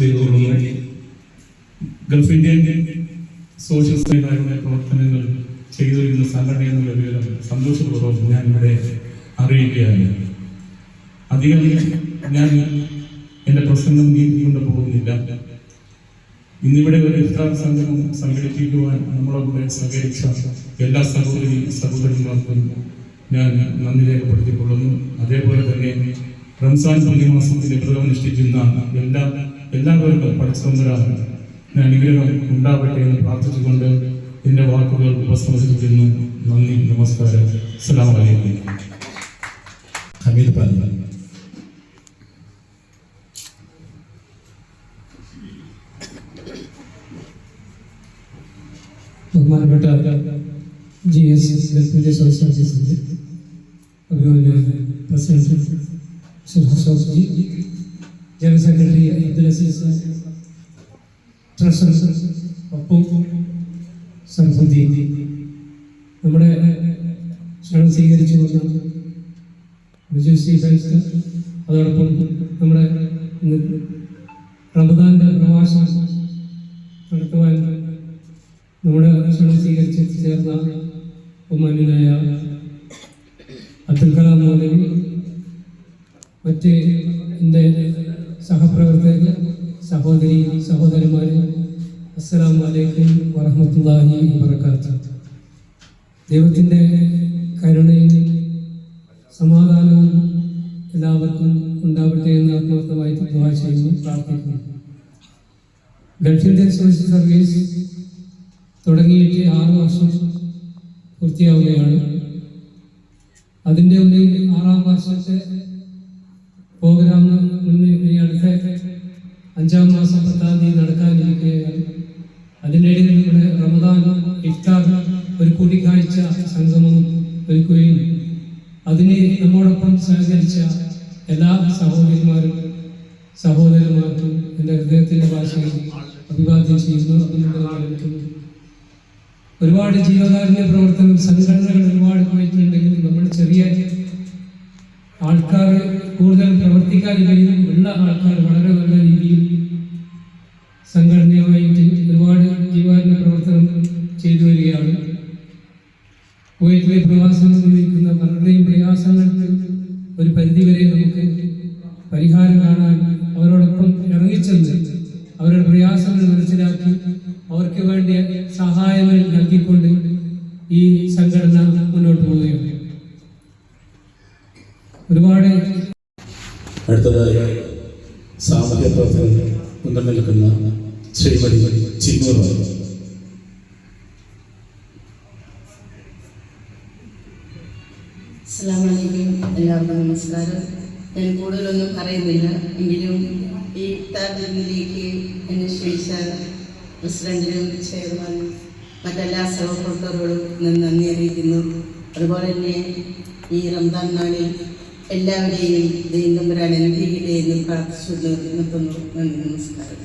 ചെയ്തുകൊള്ളുന്നു. Gulf Indian social സേവനമായ പ്രവർത്തനങ്ങൾ ചെയ്തു വരുന്ന സംഘടന എന്നുള്ള വിവരം സന്തോഷപൂർവ്വം ഞാൻ ഇവിടെ അറിയിക്കുകയാണ്. അധികം ഞാൻ എൻ്റെ പ്രസംഗം നീട്ടിക്കൊണ്ട് പോകുന്നില്ല. ഇന്നിവിടെ ഒരു ഇഫ്താർ സംഗമം സംഘടിപ്പിക്കുവാൻ നമ്മളെ സഹകരിച്ച എല്ലാ സഹോദരന്മാർക്കും ഞാൻ നന്ദി രേഖപ്പെടുത്തിക്കൊള്ളുന്നു. അതേപോലെ തന്നെ റംസാൻ പുണ്യമാസത്തിൽ വ്രതമനുഷ്ഠിക്കുന്ന എല്ലാവർക്കും പഠിച്ചവരാണ് അനുഗ്രഹം ഉണ്ടാവട്ടെ എന്ന് പ്രാർത്ഥിച്ചുകൊണ്ട് എൻ്റെ വാക്കുകൾ ഉപസംഹരിക്കുന്നു. നന്ദി, നമസ്കാരം, അസ്സലാമു അലൈക്കും. ഹമീദ് പാല. ബഹുമാനപ്പെട്ട GS ഗൾഫിൻ്റെ സോഷ്യൽ സർവീസിൻ്റെ president general secretary Abdul Aziz, treasurer Pappu, Sarfuddin, നമ്മുടെ ക്ഷണം സ്വീകരിച്ചു വന്ന അതോടൊപ്പം നമ്മുടെ റമദാന്റെ പ്രഭാഷണം നടത്തുവാൻ നമ്മുടെ ക്ഷണം സ്വീകരിച്ച് ചേർന്ന ബഹുമാന്യനായ അബ്ദുൽ കലാം മൗലവി, മറ്റ് എൻ്റെ സഹപ്രവർത്തകർ, സഹോദരന്മാരെ, അസ്സലാമു അലൈക്കും വറഹ്മത്തുള്ളാഹി വബറകാതുഹു. ദൈവത്തിൻ്റെ കരുണയും സമാധാനവും എല്ലാവർക്കും ഉണ്ടാവട്ടെ എന്ന് ആത്മാർത്ഥമായി ദുആ ചെയ്യുന്നു, പ്രാർത്ഥിക്കുന്നു. ഗൾഫിൻ്റെ സോഷ്യൽ സർവീസ് തുടങ്ങിയിട്ട് 6 വർഷം പൂർത്തിയാവുകയാണ്. അതിൻ്റെ ഒരു 6ാം വർഷത്തെ പ്രോഗ്രാം ഈ അടുത്ത 5ാം മാസം 10ാം തീയതി നടക്കാനിരിക്കുകയാണ്. അതിനിടയിൽ നമ്മുടെ റമദാൻ ഇഫ്താർ ഒരു കൂടിക്കാഴ്ച സംഗമം ഒരുക്കുകയും അതിന് നമ്മോടൊപ്പം സഹകരിച്ച എല്ലാ സഹോദരന്മാർക്കും എൻ്റെ ഹൃദയത്തിൻ്റെ ഭാഷയിൽ അഭിവാദ്യം ചെയ്യുന്നു, അഭിനന്ദനം നൽകുന്നു. ഒരുപാട് ജീവകാരുണ്യ പ്രവർത്തനം സംഘടനകൾ ഒരുപാട് പോയിട്ടുണ്ടെങ്കിൽ നമ്മൾ ചെറിയ ആൾക്കാർ കൂടുതൽ പ്രവർത്തിക്കാനില്ലെങ്കിലും ഉള്ള ആൾക്കാർ വളരെ നല്ല രീതിയിൽ സംഘടനയുമായിട്ട് ഒരുപാട് ജീവകാരുണ്യ പ്രവർത്തനം ചെയ്തു വരികയാണ്. കുവൈറ്റിലെ പ്രവാസം നിർവഹിക്കുന്ന പലരുടെയും പ്രയാസങ്ങൾക്ക് ഒരു പരിധിവരെ നമുക്ക് പരിഹാരം കാണാൻ അവരോടൊപ്പം ഇറങ്ങിച്ചെന്ന് അവരുടെ പ്രയാസങ്ങൾ മനസ്സിലാക്കി അവർക്ക് വേണ്ടിയ സഹായങ്ങൾ നൽകിക്കൊണ്ട് ഈ സംഘടന മുന്നോട്ട് പോവുകയാണ്. ഒരുപാട് അടുത്തതായി സാമൂഹ്യ പ്രവർത്തനം മുന്നിൽ നിൽക്കുന്ന ശ്രീമതി ചിന്നൂർ. അസ്സലാമു അലൈക്കും. എല്ലാവർക്കും നമസ്കാരം. ഞാൻ കൂടുതലൊന്നും പറയുന്നില്ല, എങ്കിലും ഈ ഇഫ്താർ ദിനത്തിലേക്ക് എന്നെ ക്ഷണിച്ച പ്രസിഡന്റിനും ചെയർമാനും മറ്റെല്ലാ സഹപ്രവർത്തകരോടും നന്ദി അറിയിക്കുന്നു. അതുപോലെ തന്നെ ഈ റംദാൻ നാളിൽ എല്ലാവരെയും ദൈവം തമ്പുരാൻ അനുഗ്രഹിക്കട്ടെ എന്ന് പ്രാർത്ഥിച്ചുകൊണ്ട് നിർത്തുന്നു. നന്ദി, നമസ്കാരം.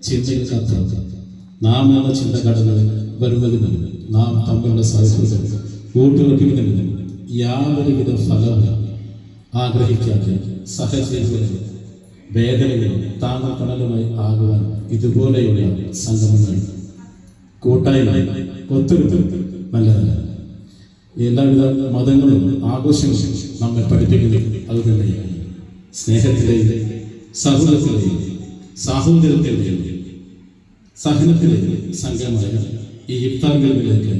ചിന്തയില്ലാത്ത നാം എന്ന ചിന്ത കടന്ന് വരുന്നതിന് നാം തമ്മിലുള്ള സൗഹൃദം കൂട്ടുവെക്കുന്നതിന് യാതൊരുവിധ ഫലവും ആഗ്രഹിക്കാതെ സഹജീവികളും വേദനകളും താങ്ങ കടലുമായി ആകുവാൻ ഇതുപോലെയുള്ള സംഗമങ്ങൾ കൂട്ടായ്മ ഒത്തൊരുത്തം നല്ലതല്ല. എല്ലാവിധ മതങ്ങളും ആഘോഷങ്ങളും നമ്മെ പഠിപ്പിക്കുന്നത് അതുതന്നെയാണ്. സ്നേഹത്തിലെയും സൗഹൃദത്തിലെയും സാഹോദര്യത്തിലെയും സഹനത്തിലെയും സംഘമായ ഈ ഇഫ്താർ ഗെയിമിലേക്ക്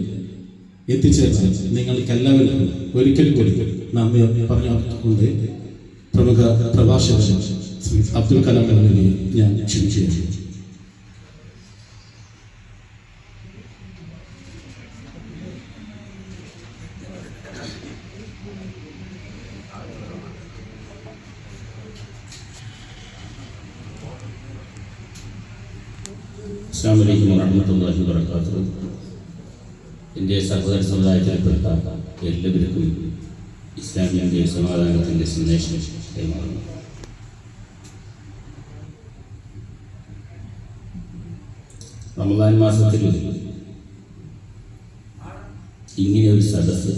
എത്തിച്ചേർന്ന് നിങ്ങൾക്കെല്ലാവരും ഒരിക്കൽ കൂടി നന്ദി പറഞ്ഞുകൊണ്ട് പ്രമുഖ പ്രഭാഷകൻ ശ്രീ അബ്ദുൽ കലാം മൗലവിയെ ഞാൻ ക്ഷണിക്കുകയാണ്. അസ്സലാമു അലൈക്കും വറഹ്മത്തുള്ളാഹി വബറകാതുഹു. എൻ്റെ സഹോദര സമുദായത്തിൽപ്പെട്ട എല്ലാവർക്കും ഇസ്ലാമിൻ്റെ സമാധാനത്തിൻ്റെ സന്ദേശം കൈമാറുന്നു. റമദാൻ മാസത്തിൽ ഇങ്ങനെ ഒരു സദസ്സ്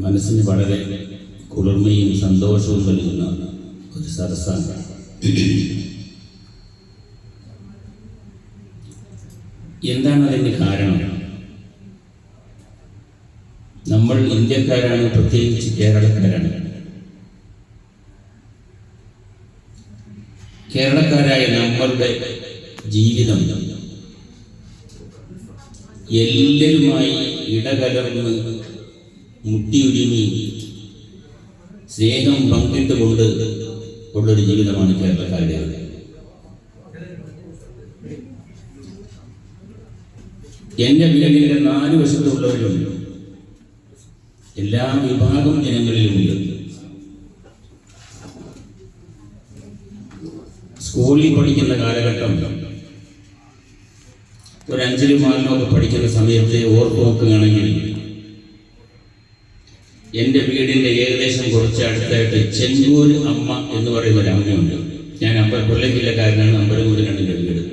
മനസ്സിന് വളരെ കുളിർമയും സന്തോഷവും നൽകുന്ന ഒരു സദസ്സാണ്. എന്താണ് അതിന് കാരണം? നമ്മൾ ഇന്ത്യക്കാരാണ്, പ്രത്യേകിച്ച് കേരളക്കാരാണ്. കേരളക്കാരായ നമ്മളുടെ ജീവിതം എല്ലാവരുമായി ഇടകലർന്ന് മുട്ടിയുരുമി സ്നേഹം പങ്കിട്ടുകൊണ്ട് ഉള്ളൊരു ജീവിതമാണ് കേരളക്കാരുടേത്. എൻ്റെ വീടിൻ്റെ 4 വശത്തുള്ളവരുണ്ട്, എല്ലാ വിഭാഗം ജനങ്ങളിലുമുണ്ട്. സ്കൂളിൽ പഠിക്കുന്ന കാലഘട്ടം, ഒരു 5ലും 6ലും പഠിക്കുന്ന സമയത്ത് ഓർത്ത് നോക്കുകയാണെങ്കിൽ എൻ്റെ വീടിൻ്റെ ഏകദേശം കുറച്ച് അടുത്തായിട്ട് ചെങ്കൂർ അമ്മ എന്ന് പറയുന്ന ഒരു അമ്മയുണ്ട്. ഞാൻ കൊല്ലം ജില്ലക്കാരനാണ്, അമ്പലമൂരിലാണ് എൻ്റെ വീട്.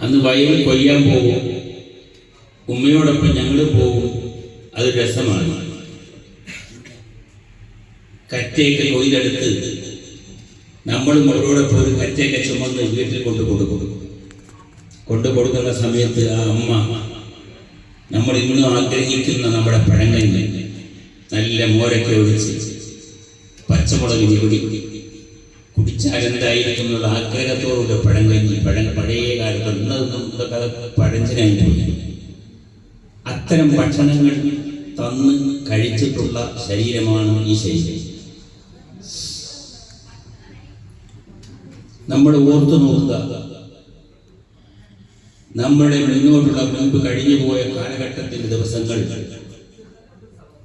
അന്ന് വയലിൽ കൊയ്യാൻ പോകും, ഉമ്മയോടൊപ്പം ഞങ്ങൾ പോകും. അത് രസമാണ്. കറ്റയൊക്കെ കൊയ്തെടുത്ത് നമ്മളും അവരോടൊപ്പം ഒരു കറ്റയൊക്കെ ചുമന്ന് വീട്ടിൽ കൊണ്ടുകൊടുക്കുന്ന സമയത്ത് ആ അമ്മ നമ്മൾ ഇന്നും ആഗ്രഹിക്കുന്ന നമ്മുടെ പഴങ്കഞ്ഞി നല്ല മോരൊക്കെ ഒഴിച്ച് പച്ചമുളക് ഞെരുടി കുടിച്ചാലെന്തായിരിക്കും എന്നുള്ള ആഗ്രഹത്തോടുകൂടെ പഴങ്കഞ്ഞി, പഴയ കാലത്ത് ഇന്നതൊക്കെ പഴഞ്ചനായി പോയി. അത്തരം ഭക്ഷണങ്ങൾ തന്ന് കഴിച്ചിട്ടുള്ള ശരീരമാണ് ഈ ശരീരം. നമ്മൾ ഓർത്തു നോക്കുക, നമ്മുടെ മുൻപ് കഴിഞ്ഞു പോയ കാലഘട്ടത്തിൻ്റെ ദിവസങ്ങൾ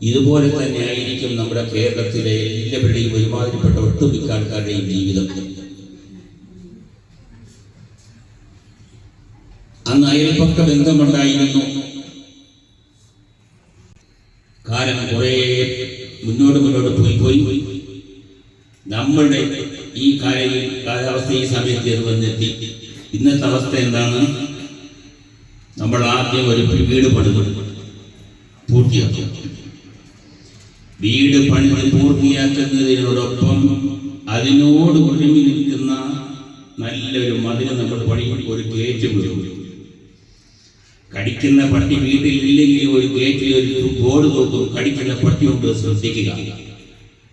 ഇതുപോലെ തന്നെ ആയിരിക്കും നമ്മുടെ കേരളത്തിലെ എല്ലാവരുടെയും ഒരുമാതിരിപ്പെട്ട ഒട്ടുമിക്ക ആൾക്കാരുടെയും ജീവിതം. അന്ന് അയൽപക്ക ബന്ധമുണ്ടായിരുന്നു. കാലം കുറേ മുന്നോട്ട് പോയി നമ്മളുടെ ഈ കാലാവസ്ഥ ഈ സമയത്ത് വന്നെത്തി. ഇന്നത്തെ അവസ്ഥ എന്താണ്? നമ്മൾ ആദ്യം ഒരു വീട് പൂർത്തിയാക്കും. വീട് പണിത് പൂർത്തിയാക്കുന്നതിനോടൊപ്പം അതിനോട് ഒരുങ്ങി നിൽക്കുന്ന നല്ലൊരു മതിൽ നമ്മൾ ഒരു ഗേറ്റ് വരും. കടിക്കുന്ന പട്ടി വീട്ടിൽ ഇല്ലെങ്കിൽ ഒരു ഗേറ്റിൽ ഒരു ബോർഡ് നോക്കും, കടിക്കുന്ന പട്ടി കൊണ്ട് ശ്രദ്ധിക്കുക.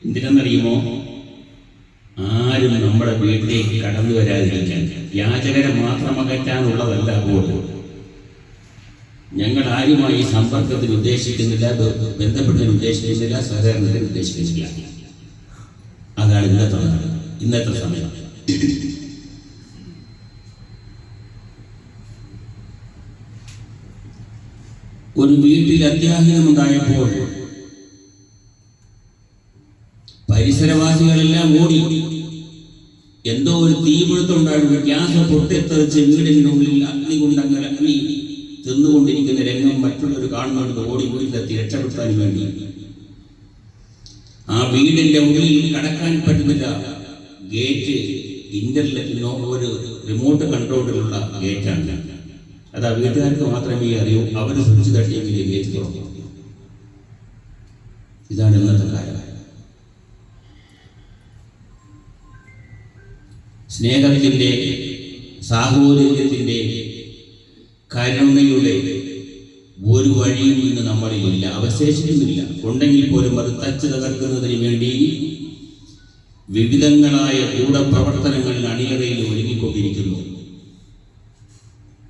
എന്തിനെന്നറിയുമോ? ആരും നമ്മുടെ വീട്ടിലേക്ക് കടന്നു വരാതിരിക്കാൻ. യാചകരെ മാത്രം അകറ്റാനുള്ളതല്ല ബോർഡ്. ഞങ്ങൾ ആരുമായി സമ്പർക്കത്തിന് ഉദ്ദേശിക്കുന്നില്ല, ബന്ധപ്പെട്ടതിന് ഉദ്ദേശിക്കുന്നില്ല, സഹകരണത്തിന് ഉദ്ദേശിക്കുന്നില്ല. അതാണ് ഇന്നത്തെ സമയം. ഒരു വീട്ടിൽ അത്യാഹിതമുണ്ടായപ്പോൾ പരിസരവാസികളെല്ലാം ഓടി. എന്തോ ഒരു തീപിടുത്തം ഉണ്ടായിരുന്നു. ഗ്യാസ് പൊട്ടിത്തെറിച്ച് വീടിനുള്ളിൽ അഗ്നി തിന്നുകൊണ്ടിരിക്കുന്ന രംഗം മറ്റുള്ളവർ കാണുന്നത് ഓടി വീട്ടിലെത്തി രക്ഷപ്പെടുത്താൻ വേണ്ടി. ആ വീടിന്റെ ഉള്ളിൽ കടക്കാൻ പറ്റുന്നില്ല. ഗേറ്റ് ഇന്റർനെറ്റിനോ ഒരു റിമോട്ട് കൺട്രോളിലുള്ള ഗേറ്റാണ്. അത് ആ വീട്ടുകാർക്ക് മാത്രമേ അറിയൂ. അവർ സ്വിച്ച് തട്ടിയെങ്കിൽ ഗേറ്റ് തുറക്കും. ഇതാണ് ഇന്നത്തെ കാലം. സ്നേഹത്തിൻ്റെ, സാഹോദര്യത്തിൻ്റെ, കരുണയുടെ ഒരു വഴിയും ഇന്ന് നമ്മളിലില്ല, അവശേഷിക്കുന്നില്ല. ഉണ്ടെങ്കിൽ പോലും അത് തച്ച് തകർക്കുന്നതിന് വേണ്ടി വിവിധങ്ങളായ ഗൂഢപ്രവർത്തനങ്ങളിൽ അണിയറയിൽ ഒരുങ്ങിക്കൊണ്ടിരിക്കുന്നു.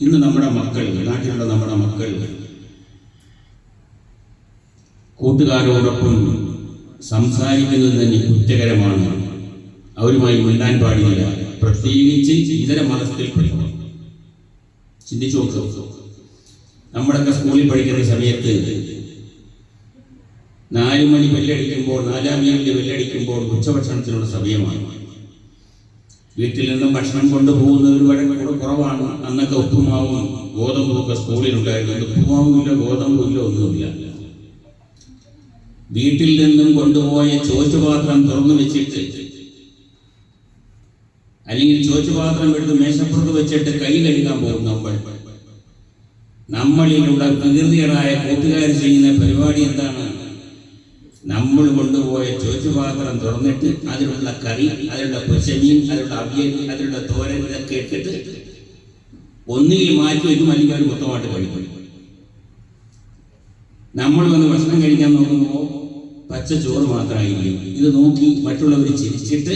ഇന്ന് നമ്മുടെ മക്കൾ, നാട്ടിലുള്ള നമ്മുടെ മക്കൾ കൂട്ടുകാരോടൊപ്പം സംസാരിക്കുന്നത് തന്നെ കുറ്റകരമാണ്. അവരുമായി മിണ്ടാൻ പാടില്ല, പ്രത്യേകിച്ച് ഇതര മതത്തിൽപ്പെട്ടവർ. ചിന്തിച്ചു നോക്കുക. നമ്മളൊക്കെ സ്കൂളിൽ പഠിക്കുന്ന സമയത്ത് 4 മണി ബെല്ലടിക്കുമ്പോൾ, 4-ാം മിനിറ്റ് ബെല്ലടിക്കുമ്പോൾ ഉച്ചഭക്ഷണത്തിനുള്ള സമയമാണ്. വീട്ടിൽ നിന്നും ഭക്ഷണം കൊണ്ടുപോകുന്നവർ വളരെ കുറവാണ്. അന്നൊക്കെ ഉപ്പുമാവും ഗോതമ്പും ഒക്കെ സ്കൂളിലുണ്ടായിരുന്നു. ഉപ്പുമാവും ഇല്ല, ഗോതമ്പും ഇല്ല, ഒന്നുമില്ല. വീട്ടിൽ നിന്നും കൊണ്ടുപോയ ചോറ്റുപാത്രം തുറന്നു വെച്ചിട്ട്, അല്ലെങ്കിൽ ചോറ്റുപാത്രം എടുത്ത് മേശപ്പുറത്ത് വെച്ചിട്ട് കൈ കഴുകാൻ പോകും നമ്മളിലുള്ള പ്രകൃതികളായ കൂട്ടുകാർ ചെയ്യുന്ന പരിപാടി എന്താണ്? നമ്മൾ കൊണ്ടുപോയ ചോറ്റുപാത്രം തുറന്നിട്ട് അതിലുള്ള കറി, അതിലുള്ള പൊരിച്ചമീൻ, അതിലുള്ള അവിയൽ, അതിലുള്ള തോരൻ, ഇതൊക്കെ ഇട്ടിട്ട് ഒന്നുകിൽ മാറ്റി വയ്ക്കും, അല്ലെങ്കിൽ അവർ മൊത്തമായിട്ട് കഴിക്കും. നമ്മൾ വന്ന് ഭക്ഷണം കഴിക്കാൻ നോക്കുമ്പോൾ പച്ച ചോറ് മാത്രമായിരിക്കും. ഇത് നോക്കി മറ്റുള്ളവർ ചിരിച്ചിട്ട്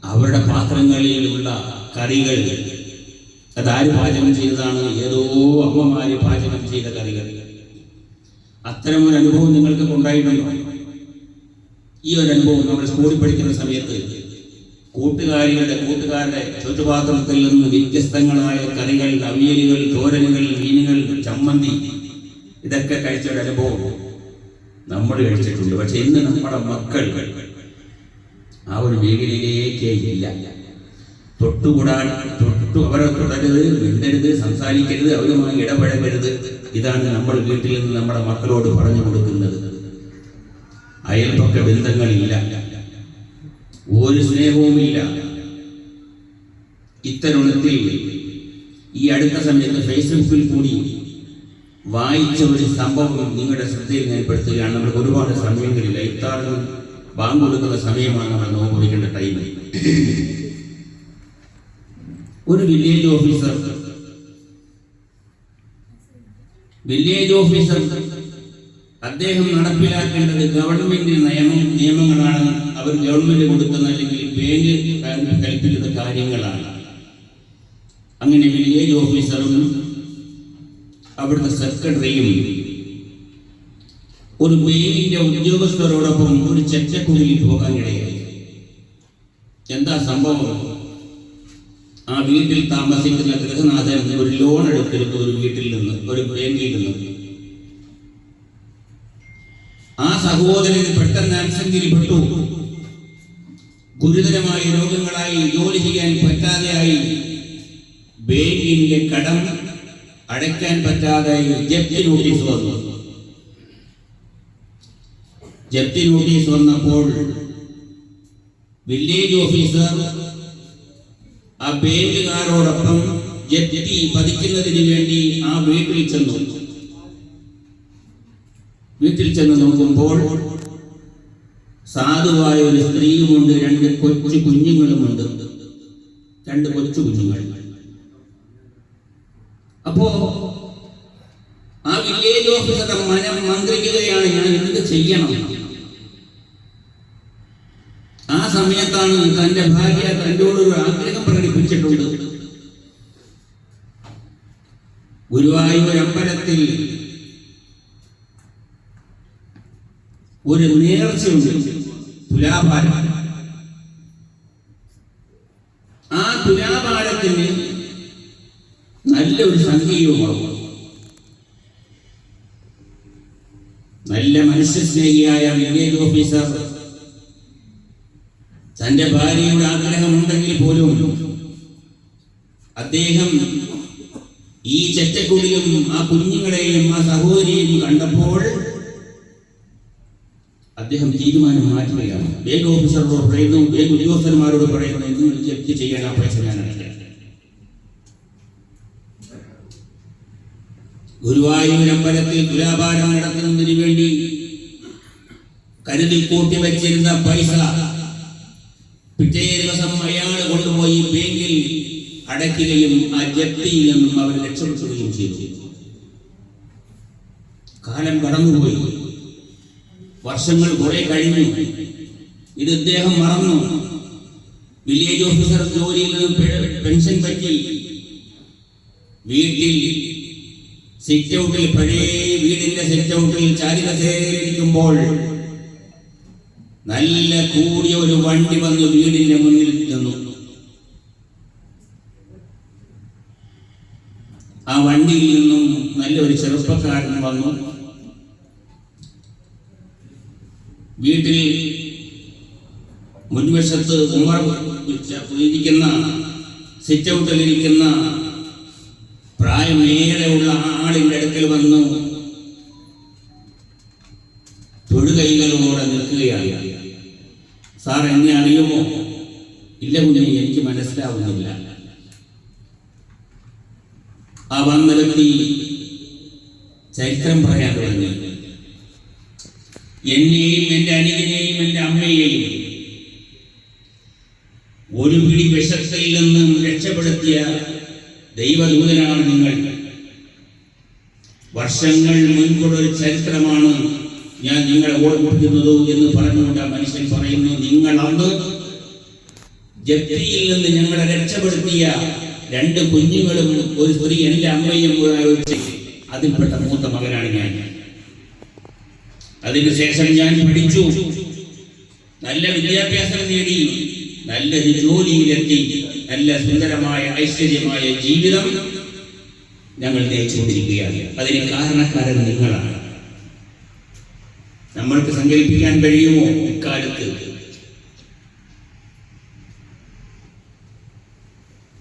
അവരുടെ പാത്രങ്ങളിലുള്ള കറികൾ അതാര് പാചകം ചെയ്തതാണ്? ഏതോ അമ്മമാര് പാചകം ചെയ്ത കറികൾ. അത്തരമൊരു അനുഭവം നിങ്ങൾക്ക് ഉണ്ടായിട്ടുണ്ടോ? ഈ ഒരു അനുഭവം നമ്മൾ സ്കൂളിൽ പഠിക്കുന്ന സമയത്ത് കൂട്ടുകാരുടെ ചുറ്റുപാത്രത്തിൽ നിന്ന് വ്യത്യസ്തങ്ങളായ കറികൾ, അവിയലുകൾ, തോരനുകൾ, മീനുകൾ, ചമ്മന്തി, ഇതൊക്കെ കഴിച്ച ഒരു അനുഭവം നമ്മൾ കഴിച്ചിട്ടുണ്ട്. പക്ഷെ ഇന്ന് നമ്മുടെ മക്കൾ ആ ഒരു മേഖലയിലേക്കേ ഇല്ല. അവരെ തുടരരുത്, മിണ്ടരുത്, സംസാരിക്കരുത്, അവരുമായി ഇടപഴകരുത്. ഇതാണ് നമ്മൾ വീട്ടിൽ നിന്ന് നമ്മുടെ മക്കളോട് പറഞ്ഞു കൊടുക്കുന്നത്. അയൽപക്ക ബന്ധങ്ങളില്ല, ഒരു സ്നേഹവുമില്ല. ഇത്തരുണത്തിൽ ഈ അടുത്ത സമയത്ത് ഫേസ്ബുക്കിൽ കൂടി വായിച്ച ഒരു സംഭവം നിങ്ങളുടെ ശ്രദ്ധയിൽ ഞാൻ പെടുത്തുകയാണ്. നമുക്ക് ഒരുപാട് സമയങ്ങളില്ല. ഇഫ്താറിന് ബാങ്ക് കൊടുക്കുന്ന സമയമാണ് നമ്മൾ നോക്കിക്കേണ്ട ടൈം. ഒരു വില്ലേജ് ഓഫീസർ അദ്ദേഹം നടപ്പിലാക്കേണ്ടത് ഗവൺമെന്റ് നിയമങ്ങളാണ്. അവർ ഗവൺമെന്റ് കൊടുക്കുന്ന അല്ലെങ്കിൽ ബാങ്ക് കൽപ്പിക്കുന്ന കാര്യങ്ങളാണ്. അങ്ങനെ വില്ലേജ് ഓഫീസറും അവിടുത്തെ സെക്രട്ടറിയും ഒരു ബാങ്കിന്റെ ഉദ്യോഗസ്ഥരോടൊപ്പം ഒരു ചെറ്റക്കുടിയിൽ പോകാൻ ഇടയായി. എന്താ സംഭവം? ആ വീട്ടിൽ താമസിക്കുന്ന ഗൃഹനാഥൻ ഒരു ലോൺ എടുത്തിരുന്നു, ഒരു വീട്ടിൽ നിന്ന്, ഒരു ബാങ്കിൽ നിന്ന്. ആ സഹോദരന് പെട്ടെന്ന് ആക്സിഡന്റിൽപ്പെട്ടു. ഗുരുതരമായ രോഗങ്ങളായി, ജോലി ചെയ്യാൻ പറ്റാതെയായി, ബാങ്കിന്റെ കടം അടയ്ക്കാൻ പറ്റാതായി. ജപ്തി നോട്ടീസ് വന്നു. ജപ്തി നോട്ടീസ് വന്നപ്പോൾ വില്ലേജ് ഓഫീസർ ആ ബാങ്കുകാരോടൊപ്പം ജപ്തി പതിക്കുന്നതിന് വേണ്ടി ആ വീട്ടിൽ ചെന്ന് നോക്കുമ്പോൾ സാധുവായ ഒരു സ്ത്രീയുമുണ്ട്, 2 കൊച്ചു കുഞ്ഞുങ്ങളുമുണ്ട്. 2 കൊച്ചു കുഞ്ഞുങ്ങൾ. അപ്പോ ആ വില്ലേജ് ഓഫീസറുടെ മനം മന്ത്രിക്കുകയാണ്, ഞാൻ എന്ത് ചെയ്യണം? ആ സമയത്താണ് തന്റെ ഭാര്യ തന്നോടൊരു ആഗ്രഹം പ്രകടിപ്പിച്ചിട്ടുണ്ട്. ഗുരുവായൂർ അമ്പലത്തിൽ ഒരു നേർച്ചയുണ്ട്, തുലാഭാരം. ആ തുലാഭാരത്തിന് നല്ലൊരു സംഖ്യയുമാകും. നല്ല മനുഷ്യസ്നേഹിയായ വില്ലേജ് ഓഫീസർ തന്റെ ഭാര്യയുടെ ആഗ്രഹമുണ്ടെങ്കിൽ പോലും അദ്ദേഹം ഈ ചെറ്റക്കുടിയും ആ കുഞ്ഞുങ്ങളെയും ആ സഹോദരിയെയും കണ്ടപ്പോൾ അദ്ദേഹം തീരുമാനം മാറ്റുകയാണ്. ബാങ്ക് ഓഫീസറോട് പറയുന്നു, ബാങ്ക് ഉദ്യോഗസ്ഥന്മാരോട് പറയുന്നു, നിങ്ങൾ ജപ്തി ചെയ്യണം, ആ പൈസ ഞാൻ അടയ്ക്കാം. ഗുരുവായൂർ അമ്പലത്തിൽ തുലാഭാരം നടത്തുന്നതിന് വേണ്ടി കരുതി കൂട്ടി വെച്ചിരുന്ന പൈസ പിറ്റേ ദിവസം അയാൾ കൊണ്ടുപോയി ബാങ്കിൽ അടയ്ക്കുകയും ആ ജപ്തിയിൽ നിന്നും അവർ രക്ഷപ്പെടുത്തുകയും ചെയ്തു. കാലം കടന്നുപോയി, വർഷങ്ങൾ കുറെ കഴിഞ്ഞു. ഇത് ഇദ്ദേഹം മറന്നു. വില്ലേജ് ഓഫീസർ ജോലിയിൽ നിന്ന് പെൻഷൻ പറ്റി വീട്ടിൽ സിറ്റ് ഔട്ടിൽ, പഴയ വീടിന്റെ സിറ്റ് ഔട്ടിൽ ചാരികസേരിക്കുമ്പോൾ നല്ല കൂടിയ ഒരു വണ്ടി വന്ന് വീടിന്റെ മുന്നിൽ നിന്നു. ആ വണ്ടിയിൽ നിന്നും നല്ലൊരു ചെറുപ്പക്കാരൻ വന്നു. വീട്ടിൽ മുൻവശത്ത് ഇരിക്കുന്ന സിറ്റ് ഔട്ടിലിരിക്കുന്ന പ്രായമേറെയുള്ള ആളിൻ്റെ അടുക്കൽ വന്നു തൊഴുകൈകളോടെ നിൽക്കുകയാണ്. സാർ എന്നെ അറിയുമോ? ഇല്ല കുഞ്ഞെ, എനിക്ക് മനസ്സിലാവുന്നില്ല. ആ വന്ന വ്യക്തി ചരിത്രം പറയാൻ തുടങ്ങി. എന്നെയും എൻ്റെ അനിയനെയും എൻ്റെ അമ്മയെയും ഒരു പിടി വിഷത്തിൽ നിന്നും രക്ഷപ്പെടുത്തിയ ദൈവദൂതനാണ് നിങ്ങൾ. വർഷങ്ങൾ മുൻപുള്ളൊരു ചരിത്രമാണ് ഞാൻ നിങ്ങളെ ഓർമ്മിപ്പിക്കുന്നത് എന്ന് പറഞ്ഞുകൊണ്ട് ആ മനുഷ്യൻ പറയുന്നു, നിങ്ങൾ അന്ന് ജപ്തിയിൽ നിന്ന് ഞങ്ങളെ രക്ഷപ്പെടുത്തിയ 2 കുഞ്ഞുങ്ങളും ഒരു എൻ്റെ അമ്മയും അതിൽപ്പെട്ട മൂത്ത മകനാണ് ഞാൻ. അതിനുശേഷം ഞാൻ പഠിച്ചു, നല്ല വിദ്യാഭ്യാസം നേടി, നല്ലൊരു ജോലിയിലെത്തി, നല്ല സുന്ദരമായ ഐശ്വര്യമായ ജീവിതം ഞങ്ങൾ നയിച്ചുകൊണ്ടിരിക്കുകയാണ്. അതിന് കാരണക്കാരൻ നിങ്ങളാണ്. നമ്മൾക്ക് സങ്കല്പിക്കാൻ കഴിയുമോ ഇക്കാലത്ത്?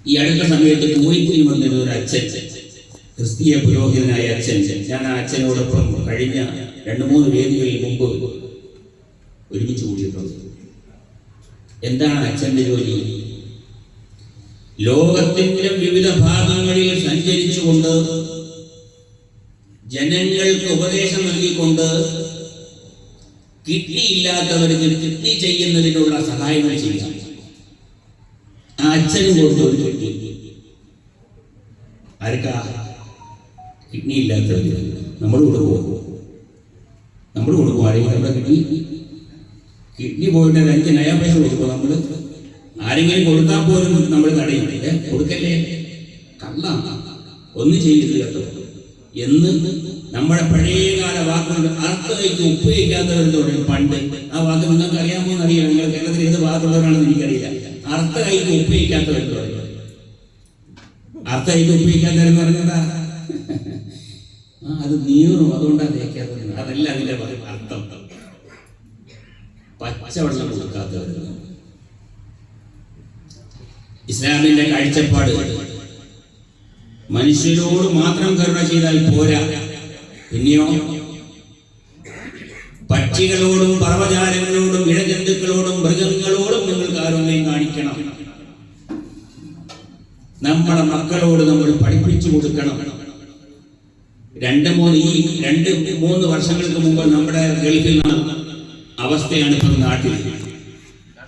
ഈ അടുത്ത സമയത്ത് കുവൈത്തിൽ വന്നൊരു അച്ഛൻ, ക്രിസ്തീയ പുരോഹിതനായ അച്ഛൻ. ഞാൻ ആ അച്ഛനോടൊപ്പം കഴിഞ്ഞ 2-3 വേദികളിൽ മുമ്പ് ഒരുമിച്ച് കൂടിയിട്ടുണ്ട്. എന്താണ് അച്ഛൻ്റെ ജോലി? ലോകത്തിന്റെ വിവിധ ഭാഗങ്ങളിൽ സഞ്ചരിച്ചുകൊണ്ട് ജനങ്ങൾക്ക് ഉപദേശം നൽകിക്കൊണ്ട് കിഡ്നി ഇല്ലാത്തവർക്ക് കിഡ്നി ചെയ്യുന്നതിനുള്ള സഹായങ്ങൾ ചെയ്യാം. ആ അച്ഛനും കൊടുത്തൊരു കിഡ്നി. ആർക്കാ? കിഡ്നി ഇല്ലാത്തവർ. നമ്മൾ കൊടുക്കുമോ? നമ്മൾ കൊടുക്കും. ആരെങ്കിലും നമ്മുടെ കിഡ്നി പോയിട്ട് 5 നയാ പൈസ കൊടുക്കും. നമ്മൾ ആരെങ്കിലും കൊടുത്താൽ പോലും നമ്മൾ തടയില്ലേ? കൊടുക്കല്ലേ, കള്ള ഒന്നും ചെയ്യരുത് കേട്ടോ എന്ന് നമ്മുടെ പഴയകാല വാക്കുകൾ. അർത്ഥയ്ക്ക് ഉപ്പ് വയ്ക്കാത്തവരെന്ന് പറയും പണ്ട്. ആ വാക്ക് നിങ്ങൾക്ക് അറിയാമോ എന്നറിയില്ല. നിങ്ങൾ കേരളത്തിൽ ഏത് ഭാഗത്തുള്ളവരാണെന്ന് എനിക്കറിയില്ല. അർത്ഥ കൈക്ക് ഉപ്പ് വയ്ക്കാത്തവരെന്ന് പറയും. അർത്ഥ കൈക്ക് ഉപ്പ് വയ്ക്കാത്തവരെന്ന് പറഞ്ഞതാ അത് നീറും, അതുകൊണ്ടാണ് തേക്കാത്തത്. അതല്ല അതിന്റെ അർത്ഥം. പച്ചവെള്ളം കൊടുക്കാത്തവർ. ഇസ്ലാമിന്റെ കാഴ്ചപ്പാട് മനുഷ്യരോട് മാത്രം കരുണ ചെയ്താൽ പോരാ, പിന്നെയോ പക്ഷികളോടും പർവ്വജാലങ്ങളോടും ഇഴജന്തുക്കളോടും മൃഗങ്ങളോടും നിങ്ങൾ കാരുണ്യം കാണിക്കണം. നമ്മുടെ മക്കളോട് നമ്മൾ പഠിപ്പിച്ചു കൊടുക്കണം. 2-3 വർഷങ്ങൾക്ക് മുമ്പ് നമ്മുടെ ഗൾഫിൽ അവസ്ഥയാണ് ഇപ്പം നാട്ടിൽ.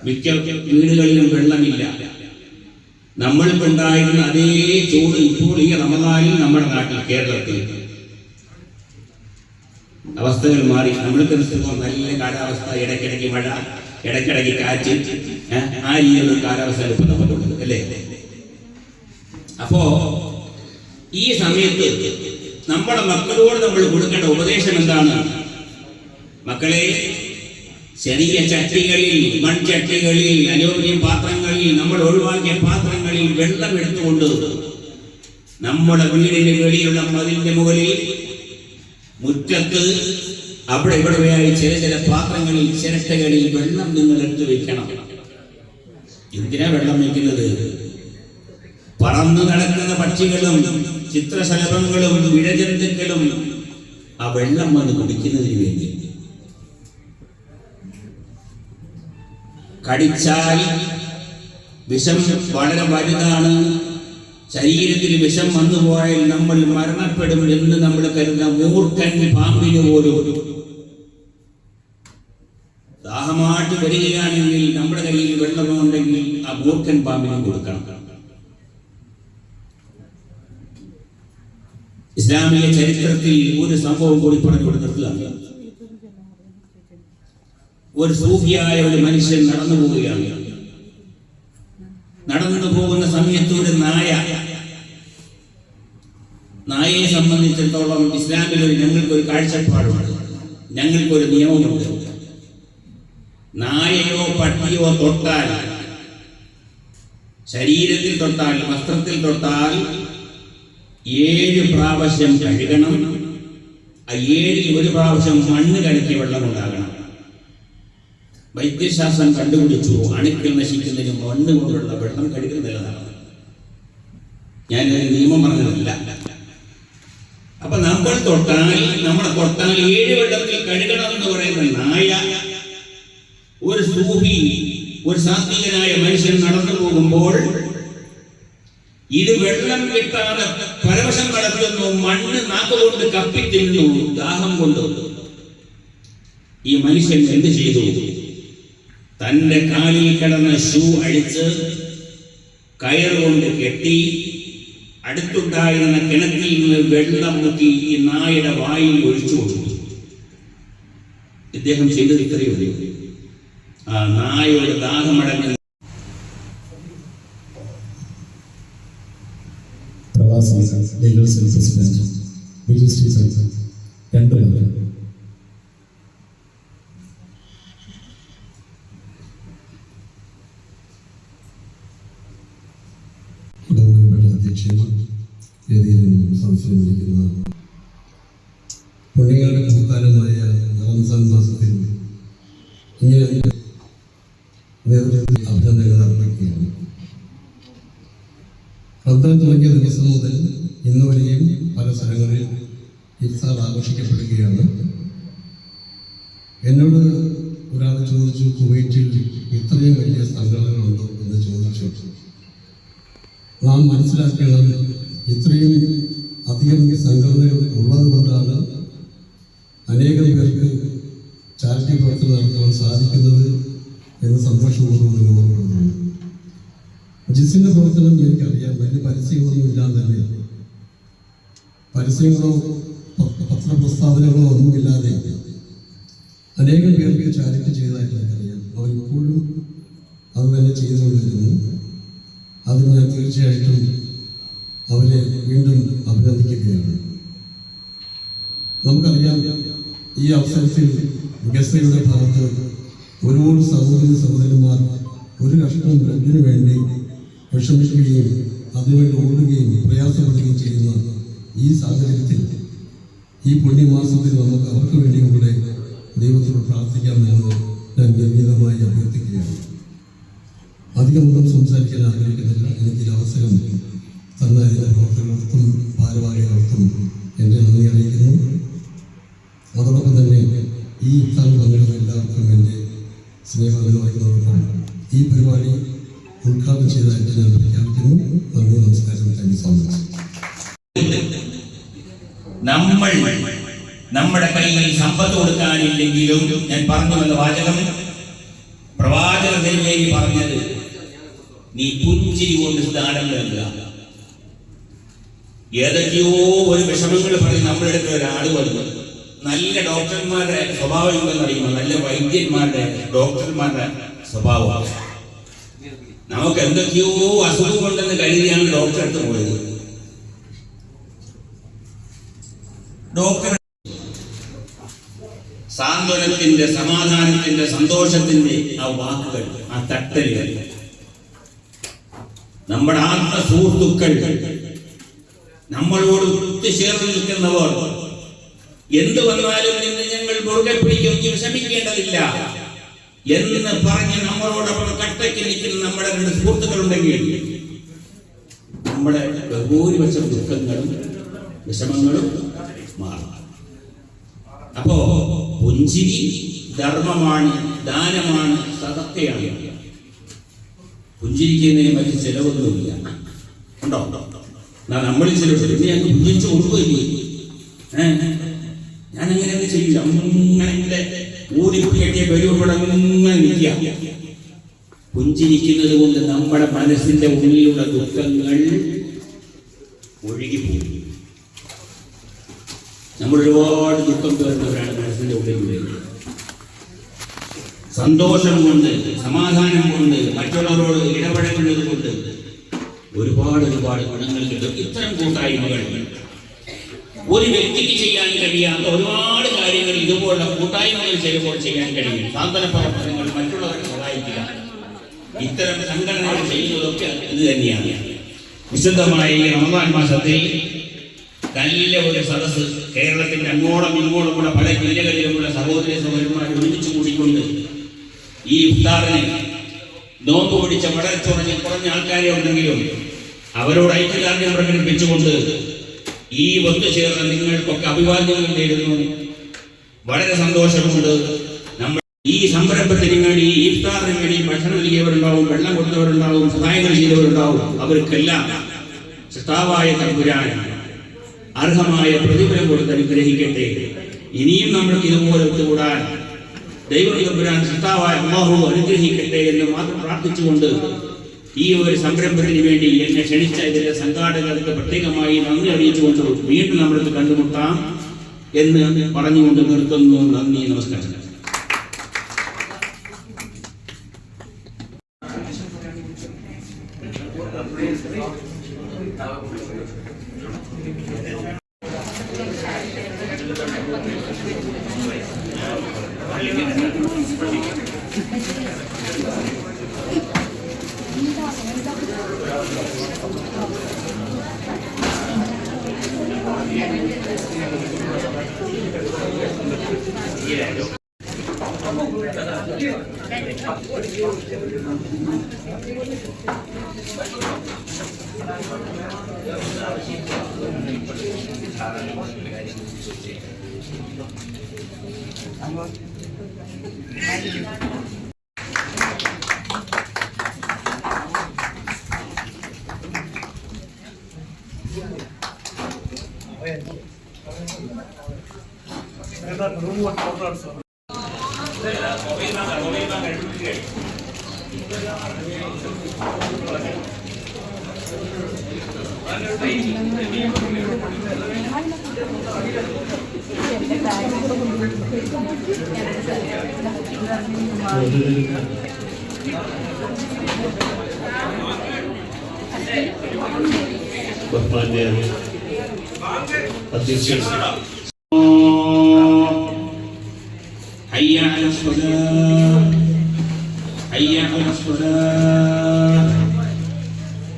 മിക്ക വീടുകളിലും വെള്ളമില്ല. നമ്മൾക്കുണ്ടായിരുന്ന അതേ ചൂട് ഇപ്പോൾ ഈ റമദാനിൽ നമ്മുടെ നാട്ടിൽ കേരളത്തിൽ അവസ്ഥകൾ മാറി. നമ്മൾക്ക് നല്ല കാലാവസ്ഥ, ഇടയ്ക്കിടയ്ക്ക് മഴ, ഇടയ്ക്കിടയ്ക്ക് കാറ്റ്, ആ രീതിയിലുള്ള കാലാവസ്ഥ ഇപ്പം നമുക്കുണ്ട് അല്ലേ? അപ്പോ ഈ സമയത്ത് നമ്മുടെ മക്കളോട് നമ്മൾ കൊടുക്കേണ്ട ഉപദേശം എന്താണ്? മക്കളെ, ചെറിയ ചട്ടികളിൽ, മൺചട്ടികളിൽ, അലൂമിനിയം പാത്രങ്ങളിൽ, നമ്മൾ ഒഴിവാക്കിയ പാത്രങ്ങളിൽ വെള്ളം എടുത്തുകൊണ്ട് നമ്മുടെ വീടിന് വെളിയുള്ള മതിലിന്റെ മുകളിൽ, മുറ്റത്ത്, അവിടെ ഇവിടെയായി ചില പാത്രങ്ങളിൽ, ചിരട്ടകളിൽ വെള്ളം നിങ്ങൾ എടുത്തു വെക്കണം. എന്തിനാ വെള്ളം വയ്ക്കുന്നത്? പറന്നു നടക്കുന്ന പക്ഷികളും ചിത്രശലഭങ്ങളും ഇഴജന്തുക്കളും ആ വെള്ളം വന്ന് കുടിക്കുന്നതിന് വേണ്ടി. കടിച്ചാൽ വിഷം വളരെ വലുതാണ്. ശരീരത്തിൽ വിഷം വന്നുപോയാൽ നമ്മൾ മരണപ്പെടും എന്ന് നമ്മൾ കരുതുന്ന മൂർഖൻ പാമ്പിന് പോലും ദാഹമായിട്ട് വരികയാണെങ്കിൽ നമ്മുടെ കയ്യിൽ വെള്ളമുണ്ടെങ്കിൽ ആ മൂർഖൻ പാമ്പിനും കൊടുക്കണം. ഇസ്ലാമിക ചരിത്രത്തിൽ ഒരു സംഭവം കൂടി പറഞ്ഞു കൊടുത്തിട്ടുള്ള ഒരു സൂഫിയായ ഒരു മനുഷ്യൻ നടന്നു പോവുകയാണ്. നടന്നു പോകുന്ന സമയത്ത് ഒരു നായയെ സംബന്ധിച്ചിടത്തോളം ഇസ്ലാമിൽ ഞങ്ങൾക്കൊരു കാഴ്ചപ്പാടുണ്ട്, ഞങ്ങൾക്കൊരു നിയമമുണ്ട്. നായയോ പട്ടിയോ തൊട്ടാൽ, ശരീരത്തിൽ തൊട്ടാൽ, വസ്ത്രത്തിൽ തൊട്ടാൽ 7 പ്രാവശ്യം കഴുകണം. ആ 7ൽ 1 പ്രാവശ്യം മണ്ണ് കലക്കി വെള്ളം ഉണ്ടാകണം. വൈദ്യശാസ്ത്രം കണ്ടുപിടിച്ചു അണുക്കൾ നശിക്കുന്നതിന് മണ്ണ് കൊണ്ടുള്ള വെള്ളം കഴുകുന്നത് നല്ലതാണ്. ഞാനൊരു നിയമം പറഞ്ഞതല്ല. അപ്പൊ നമ്മളെ തൊട്ടാൽ 7 വെള്ളത്തിൽ കഴുകണം എന്ന് പറയുന്ന നായ, ഒരു സൂഫി, ഒരു സാത്വികനായ മനുഷ്യൻ നടന്നു പോകുമ്പോൾ ഇത് വെള്ളം കിട്ടാതെ പരവശം കടത്തുന്നു, മണ്ണ് നാക്കുകൊണ്ട് കപ്പിത്തിന്നു, ദാഹം കൊണ്ട്. ഈ മനുഷ്യൻ എന്ത് ചെയ്തു? തന്റെ കാലിൽ കിടന്ന ഷൂ അഴിച്ച് കയറുകൊണ്ട് കെട്ടി അടുത്തുണ്ടായിരുന്ന കിണറ്റിൽ നിന്ന് വെള്ളം മുക്കി ഈ നായയുടെ വായിൽ ഒഴിച്ചു കൊടുത്തു. ഇദ്ദേഹം ചെയ്തത് ഇത്രയേ ഉള്ളൂ. ആ നായയുടെ ദാഹമടങ്ങുന്ന പ്രവാസി legal cell president Biju Stephen 2 പേർ. സംസാരിക്കുന്ന പുണ്യങ്ങളുടെ പൂക്കാലമായ റംസാൻ മാസത്തിൽ ഇങ്ങനെ നേതൃത്വത്തിൽ അഭിനന്ദനങ്ങൾ അർപ്പിക്കുകയാണ്. റംസാൻ തുടങ്ങിയ ദിവസം മുതൽ ഇന്ന് വരെയും പല സ്ഥലങ്ങളിൽ ഇഫ്താർ ആഘോഷിക്കപ്പെടുകയാണ്. എന്നോട് ഒരാൾ ചോദിച്ചു, കുവൈറ്റിൽ ഇത്രയും വലിയ സംഘടനകളുണ്ടോ എന്ന് ചോദിച്ചു. നാം മനസ്സിലാക്കേണ്ടത് ഇത്രയും അധികം സംഘടനകൾ ഉള്ളത് കൊണ്ടാണ് അനേകം പേർക്ക് ചാരിറ്റി പ്രവർത്തനം നടത്തുവാൻ സാധിക്കുന്നത് എന്ന് സന്തോഷപൂർവ്വം ഓർമ്മപ്പെടുന്നു. ജിസിൻ്റെ പ്രവർത്തനം എനിക്കറിയാം. വലിയ പരസ്യങ്ങളൊന്നും ഇല്ലാതെ തന്നെ, പരസ്യങ്ങളോ പത്രപ്രസ്താവനകളോ ഒന്നുമില്ലാതെ അനേകം പേർക്ക് ചാരിറ്റി ചെയ്തതായിട്ട് എനിക്കറിയാം. അവരിപ്പോഴും അത് തന്നെ ചെയ്തുകൊണ്ടിരിക്കുന്നു. അത് ഞാൻ തീർച്ചയായിട്ടും അവരെ വീണ്ടും അഭിനന്ദിക്കുകയാണ്. നമുക്കറിയാം, ഈ അവസരത്തിൽ ഗസയുടെ ഭാഗത്ത് ഒരുപാട് സഹോദരന്മാർ ഒരു കഷ്ണം ബ്രെഡിന് വേണ്ടി വിഷമിക്കുകയും അതിനുവേണ്ടി ഓടുകയും പ്രയാസപ്പെടുകയും ചെയ്യുന്ന ഈ സാഹചര്യത്തിൽ, ഈ പുണ്യമാസത്തിൽ നമുക്ക് അവർക്ക് വേണ്ടിയും കൂടെ ദൈവത്തോട് പ്രാർത്ഥിക്കാമെന്ന് ഞാൻ ഗംഭീരമായി അഭ്യർത്ഥിക്കുകയാണ്. അധികമൊന്നും സംസാരിക്കാൻ ആഗ്രഹിക്കുന്നില്ല. എനിക്കൊരു അവസരം തന്നതിൻ്റെ പ്രവർത്തകർക്കും ഭാരവാഹികൾക്കും എൻ്റെ നന്ദി അറിയിക്കുന്നു. അതോടൊപ്പം തന്നെ ഈ ഇഫ്താർ പങ്കെടുത്ത എല്ലാവർക്കും എൻ്റെ സ്നേഹം അറിയിക്കുന്നതോടൊപ്പം ഈ പരിപാടി ഉദ്ഘാടനം ചെയ്തതായിട്ട് ഞാൻ പ്രഖ്യാപിക്കുന്നു. നന്ദി, നമസ്കാരം. Thank you so much. നമ്മുടെ കയ്യിൽ സമ്പത്ത് കൊടുക്കാനില്ലെങ്കിലും, ഞാൻ പറഞ്ഞു വന്ന വാചകം പ്രവാചകനിലേക്ക് പറഞ്ഞത്, നീ പുഞ്ചിരി കൊണ്ട് സ്ഥാനം നൽകുക. ഏതൊക്കെയോ ഒരു വിഷമങ്ങൾ പറഞ്ഞ് നമ്മുടെ അടുത്ത് ഒരാൾ വന്നു. നല്ല ഡോക്ടർമാരുടെ സ്വഭാവം എന്തെന്നറിയുമോ? നല്ല വൈദ്യന്മാരുടെ ഡോക്ടർമാരുടെ സ്വഭാവമാണ്. നമുക്ക് എന്തൊക്കെയോ അസുഖം കൊണ്ടെന്ന് കരുതിയാണ് ഡോക്ടറെ അടുത്ത് പോയത്. ഡോക്ടർ സാന്ത്വനത്തിന്റെ, സമാധാനത്തിന്റെ, സന്തോഷത്തിന്റെ ആ വാക്കുകൾ, ആ തട്ടലുകൾ, നമ്മുടെ ആത്മ സുഹൃത്തുക്കൾ, നമ്മളോട് ഒത്തുചേർന്ന് നിൽക്കുന്നവർ, എന്ത് വന്നാലും നിന്ന് ഞങ്ങൾ മുറുകെ പിടിക്കും, വിഷമിക്കേണ്ടതില്ല എന്ന് പറഞ്ഞ് നമ്മളോടൊപ്പം കട്ടയ്ക്ക് നിൽക്കുന്ന നമ്മുടെ 2 സുഹൃത്തുക്കളുണ്ടെങ്കിൽ നമ്മുടെ ഭൂരിപക്ഷം ദുഃഖങ്ങളും വിഷമങ്ങളും മാറും. അപ്പോ പുഞ്ചിരി ധർമ്മമാണ്, ദാനമാണ്, സദക്കയാണ്. പുഞ്ചിരിക്കുന്നതിന് മറ്റ് ചെലവൊന്നുമില്ല. ഉണ്ടോ? നമ്മൾ ചിലപ്പോൾ ഞങ്ങൾക്ക് പുഞ്ചിരിച്ചു കൊടുക്കുകയില്ലേ? ഞാനങ്ങനെ ചെയ്യില്ല. അങ്ങനെ ഊരിപ്പ് കെട്ടിയ പെരുവിടെ അങ്ങനെ നിൽക്കുക. പുഞ്ചിരിക്കുന്നത് കൊണ്ട് നമ്മുടെ മനസ്സിന്റെ ഉള്ളിലുള്ള ദുഃഖങ്ങൾ ഒഴുകിപ്പോകും. നമ്മൾ ഒരുപാട് ദുഃഖം പേർന്നവരാണ് മനസ്സിന്റെ ഉള്ളിലൂടെ. സന്തോഷം കൊണ്ട്, സമാധാനം കൊണ്ട്, മറ്റുള്ളവരോട് ഇടപഴകുന്നത് കൊണ്ട് ഒരുപാട് ഗുണങ്ങൾ കിട്ടും. ഇത്തരം കൂട്ടായ്മകൾ ഒരു വ്യക്തിക്ക് ചെയ്യാൻ കഴിയാത്ത ഒരുപാട് കാര്യങ്ങൾ ഇതുപോലുള്ള കൂട്ടായ്മകൾ ചെയ്യുമ്പോൾ ചെയ്യാൻ കഴിയും. സാന്ത്വന പ്രവർത്തനങ്ങൾ, മറ്റുള്ളവരെ സഹായിക്കുക, ഇത്തരം സംഘടനകൾ ചെയ്യുന്നതൊക്കെ ഇത് തന്നെയാണ്. വിശുദ്ധമായ ഈ റമദാൻ മാസത്തിൽ നല്ല ഒരു സദസ്സ് കേരളത്തിന്റെ അങ്ങോളം ഇങ്ങോളമുള്ള പല ജില്ലകളിലുമുള്ള സഹോദരന്മാർ ഒരുമിച്ച് കൂടിക്കൊണ്ട് ഈ ഇഫ്താറിന് നോമ്പ് പിടിച്ച വളരെ കുറഞ്ഞ ആൾക്കാരെ ഉണ്ടെങ്കിലും അവരോട് ഐക്യദാർഢ്യം പ്രകടിപ്പിച്ചുകൊണ്ട് ഈ ഒത്തുചേർന്ന നിങ്ങൾക്കൊക്കെ അഭിവാദ്യങ്ങൾ നേരുന്നു. വളരെ സന്തോഷമുണ്ട്. നമ്മൾ ഈ സംരംഭത്തിന് വേണ്ടി ഈ ഇഫ്താറിന് വേണ്ടി ഭക്ഷണം നൽകിയവരുണ്ടാവും, വെള്ളം കൊടുത്തവരുണ്ടാവും, സഹായങ്ങൾ ചെയ്തവരുണ്ടാവും. അവർക്കെല്ലാം സൃഷ്ടാവായ തമ്പുരാൻ അർഹമായ പ്രതിഫലം കൊടുത്ത് അനുഗ്രഹിക്കട്ടെ. ഇനിയും നമ്മൾക്ക് ഇതുപോലെ ഒത്തുകൂടാൻ ദൈവം തമ്പുരാൻ സൃഷ്ടാവായ അല്ലാഹു അനുഗ്രഹിക്കട്ടെ എന്ന് മാത്രം പ്രാർത്ഥിച്ചുകൊണ്ട് ഈ ഒരു സംരംഭത്തിന് വേണ്ടി എന്നെ ക്ഷണിച്ച ഇതിന്റെ സംഘാടകർക്ക് പ്രത്യേകമായി നന്ദി അറിയിച്ചുകൊണ്ട് വീണ്ടും നമ്മൾക്ക് കണ്ടുമുട്ടാം എന്ന് പറഞ്ഞുകൊണ്ട് നിർത്തുന്നു. നന്ദി, നമസ്കാരം. ബഹുമാന്യ അധ്യക്ഷൻ حي على الصلاة حي على الصلاة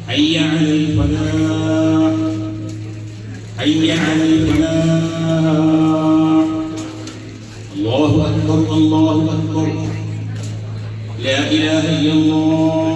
حي على الفلاح حي على الفلاح الله أكبر الله أكبر لا إله إلا الله